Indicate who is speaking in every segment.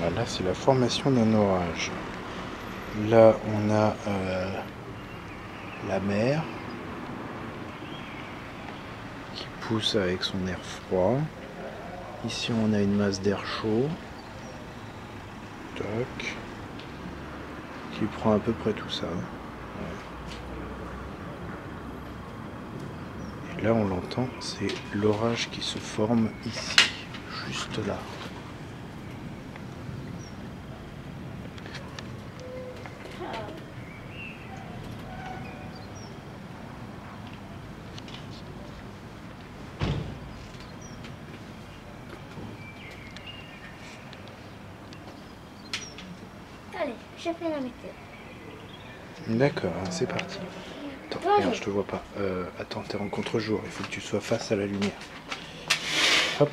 Speaker 1: Là, c'est la formation d'un orage. Là, on a la mer qui pousse avec son air froid. Ici, on a une masse d'air chaud. Toc. Qui prend à peu près tout ça. Et là, on l'entend, c'est l'orage qui se forme ici, juste là.
Speaker 2: Allez, je fais la météo.
Speaker 1: D'accord, c'est parti. Attends, regarde, je te vois pas. Attends, t'es en contre-jour, il faut que tu sois face à la lumière. Hop.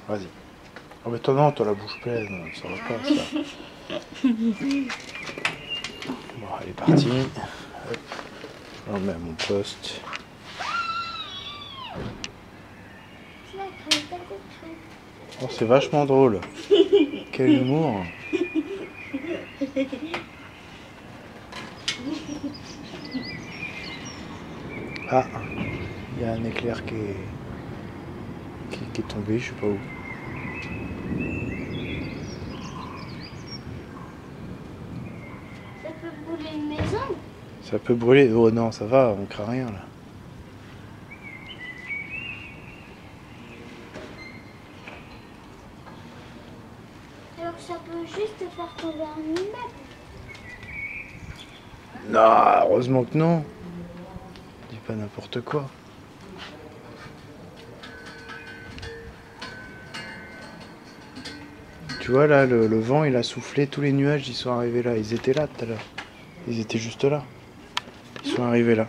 Speaker 1: Vas-y. Oh mais toi non, t'as la bouche pleine, ça va pas ça. Bon, elle est partie. Hop. Je la remets à mon poste. Oh, c'est vachement drôle. Quel humour. Ah, il y a un éclair qui est tombé, je sais pas où.
Speaker 2: Ça peut brûler une maison?
Speaker 1: Ça peut brûler. Oh non, ça va, on craint rien là.
Speaker 2: Alors ça peut juste faire tomber un immeuble?
Speaker 1: Non, heureusement que non. Dis pas n'importe quoi. Tu vois là, le vent il a soufflé, tous les nuages ils sont arrivés là. Ils étaient là tout à l'heure. Ils étaient juste là. Ils sont arrivés là.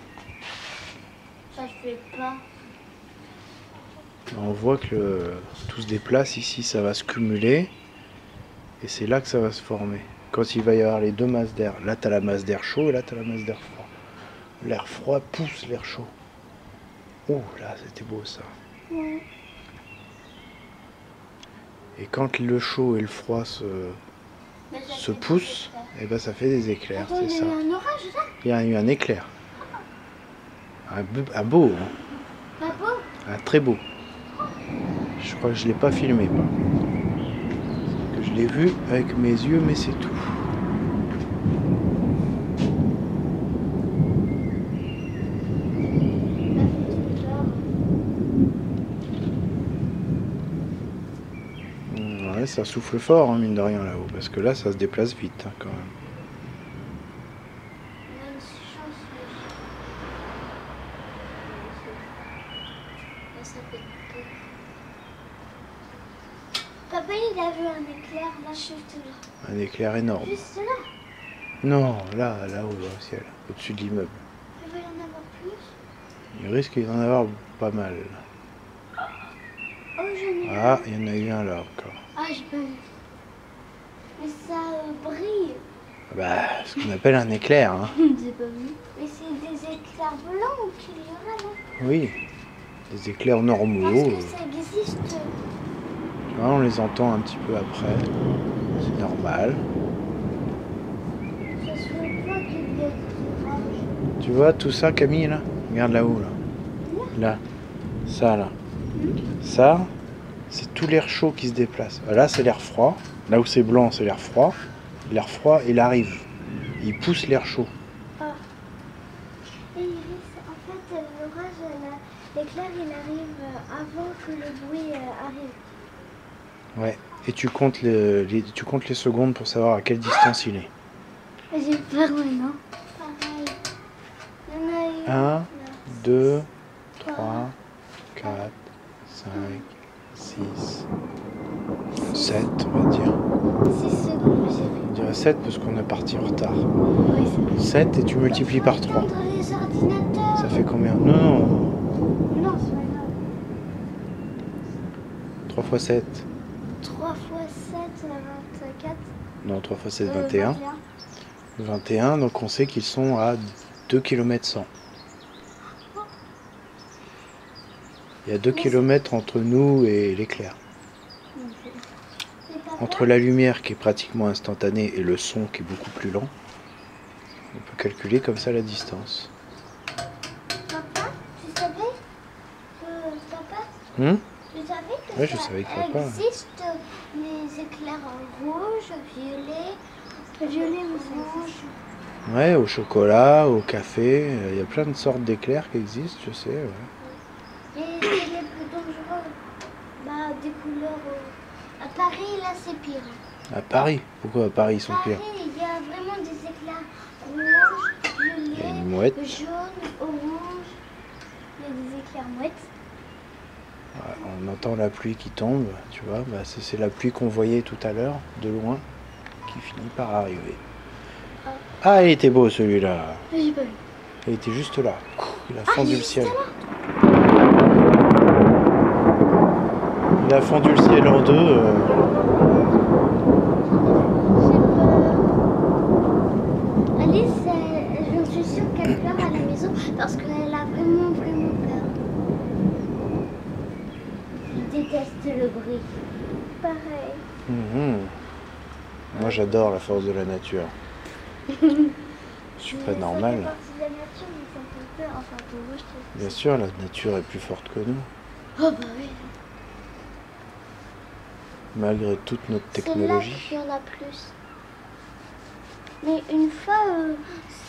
Speaker 2: Ça se fait pas.
Speaker 1: On voit que tout se déplace ici, ça va se cumuler. Et c'est là que ça va se former. Quand il va y avoir les deux masses d'air. Là t'as la masse d'air chaud et là t'as la masse d'air froid. L'air froid pousse l'air chaud. Oh là c'était beau ça.
Speaker 2: Ouais.
Speaker 1: Et quand le chaud et le froid se poussent, et ben ça fait des éclairs,
Speaker 2: Attends,
Speaker 1: c'est ça.
Speaker 2: il y a eu un orage là?
Speaker 1: Il y a eu un éclair. Un beau, hein.
Speaker 2: Pas beau?
Speaker 1: Un très beau. Je crois que je ne l'ai pas filmé. Moi. Que je l'ai vu avec mes yeux, mais c'est tout. Ouais, ça souffle fort, hein, mine de rien là-haut, parce que là, ça se déplace vite, hein, quand même.
Speaker 2: Papa, il a vu un éclair là, juste là.
Speaker 1: Un éclair énorme.
Speaker 2: Juste là?
Speaker 1: Non, là-haut, au ciel, au-dessus de l'immeuble.
Speaker 2: Il va y en avoir plus?
Speaker 1: Il risque d'en avoir pas mal.
Speaker 2: Oh, j'en ai
Speaker 1: Ah, il y en a eu un là encore.
Speaker 2: Ah, j'ai pas vu. Mais ça brille.
Speaker 1: Bah, ce qu'on appelle un éclair, hein.
Speaker 2: J'ai pas vu. Mais c'est des éclairs blancs qu'il y aura là.
Speaker 1: Oui, des éclairs normaux.
Speaker 2: Est-ce que ça existe?
Speaker 1: Tu vois, on les entend un petit peu après. C'est normal.
Speaker 2: Ça se fait pas qu'il y ait des orages.
Speaker 1: Tu vois tout ça, Camille, là? Regarde là-haut, là. Là. Ça, là. Ça, c'est tout l'air chaud qui se déplace. Là, c'est l'air froid. Là où c'est blanc, c'est l'air froid. L'air froid, il arrive. Il pousse l'air chaud.
Speaker 2: Ah. Et en fait, l'orage, l'éclair, il arrive avant que le bruit arrive.
Speaker 1: Ouais. Et tu comptes tu comptes les secondes pour savoir à quelle distance il est.
Speaker 2: J'ai peur maintenant. Pareil. Il y en a eu.
Speaker 1: 1, 2, 3, 4, 5, 6, 7, on va dire.
Speaker 2: 6 secondes, j'ai
Speaker 1: On dirait 7 parce qu'on est parti en retard.
Speaker 2: Oui, c'est vrai.
Speaker 1: 7 et tu multiplies par 3.
Speaker 2: Dans les ordinateurs.
Speaker 1: Ça fait combien? Non,
Speaker 2: Non, c'est pas grave.
Speaker 1: 3 x 7.
Speaker 2: 3 x 7, 24.
Speaker 1: Non, 3 x 7, 21. 21, donc on sait qu'ils sont à 2 km 100. Il y a 2 km entre nous et l'éclair. entre la lumière qui est pratiquement instantanée et le son qui est beaucoup plus lent, on peut calculer comme ça la distance.
Speaker 2: Papa, tu savais que papa,
Speaker 1: Hum
Speaker 2: tu savais que
Speaker 1: Ouais, je
Speaker 2: ça
Speaker 1: savais que papa.
Speaker 2: existe les éclairs rouges, violets, orange.
Speaker 1: Ouais, au chocolat, au café, il y a plein de sortes d'éclairs qui existent, je sais. Ouais.
Speaker 2: Et c'est les plus dangereux. Bah, des couleurs. À Paris, là, c'est pire.
Speaker 1: À Paris, pourquoi à Paris ils sont pires?
Speaker 2: Paris, il y a vraiment des éclairs rouges,
Speaker 1: Il y a une
Speaker 2: violets,
Speaker 1: mouette.
Speaker 2: jaunes, oranges. Il y a des éclairs mouettes.
Speaker 1: Ouais, on entend la pluie qui tombe, tu vois, bah, c'est la pluie qu'on voyait tout à l'heure, de loin, qui finit par arriver. Ah, il était beau celui-là.
Speaker 2: J'ai pas vu.
Speaker 1: Il était juste là. Il a fondu le ciel. Il a fondu le ciel en deux.
Speaker 2: Alice, je suis sûre qu'elle pleure à la maison parce qu'elle a vraiment, vraiment peur. Je déteste le bruit. Pareil.
Speaker 1: Mhm. Moi j'adore la force de la nature. Je suis pas normal.
Speaker 2: Ça fait partie de la nature, mais ça me fait peur. Enfin, pour moi, je trouve que
Speaker 1: Bien sûr, la nature est plus forte que nous,
Speaker 2: Oh, bah oui.
Speaker 1: malgré toute notre
Speaker 2: C'est là
Speaker 1: technologie.
Speaker 2: qu'il y en a plus. Mais une fois,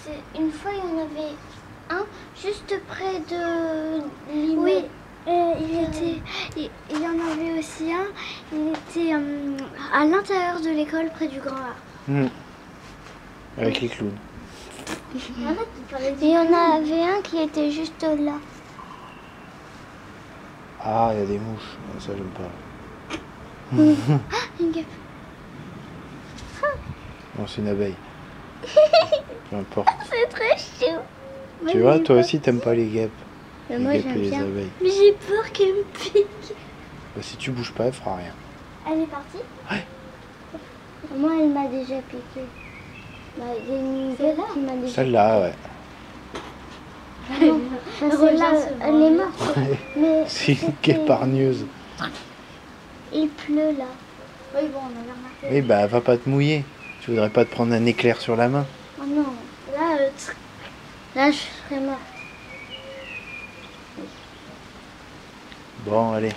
Speaker 2: il y en avait un juste près de l'immeuble.
Speaker 3: Oui, il y en avait aussi un. Il était à l'intérieur de l'école, près du grand art.
Speaker 1: Mhm. Avec les clowns.
Speaker 2: Arrête de parler
Speaker 3: Et il y en avait un qui était juste là.
Speaker 1: Ah, il y a des mouches. Ah, ça j'aime pas.
Speaker 3: Une guêpe.
Speaker 1: Non, c'est une abeille. Peu importe.
Speaker 3: C'est très chou.
Speaker 1: Tu vois, toi aussi t'aimes pas les guêpes.
Speaker 3: Mais
Speaker 1: Les
Speaker 3: moi
Speaker 1: guêpes et
Speaker 3: j'aime
Speaker 1: les
Speaker 3: bien.
Speaker 1: abeilles.
Speaker 3: Mais j'ai peur qu'elle me pique.
Speaker 1: Bah, si tu bouges pas, elle fera rien.
Speaker 2: Elle est partie?
Speaker 3: Moi elle m'a déjà piqué. Bah, il y a une guêpe qui m'a déjà
Speaker 1: Celle-là, ouais.
Speaker 3: Celle-là, elle est morte. Mais
Speaker 1: C'est une
Speaker 3: c'était-
Speaker 1: guêpe hargneuse.
Speaker 3: Il pleut là.
Speaker 2: Oui, bon, on avait remarqué.
Speaker 1: Oui, bah, va pas te mouiller. Tu voudrais pas te prendre un éclair sur la main?
Speaker 3: Oh non. Là je serais morte.
Speaker 1: Bon, allez.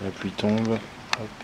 Speaker 1: La pluie tombe. Hop.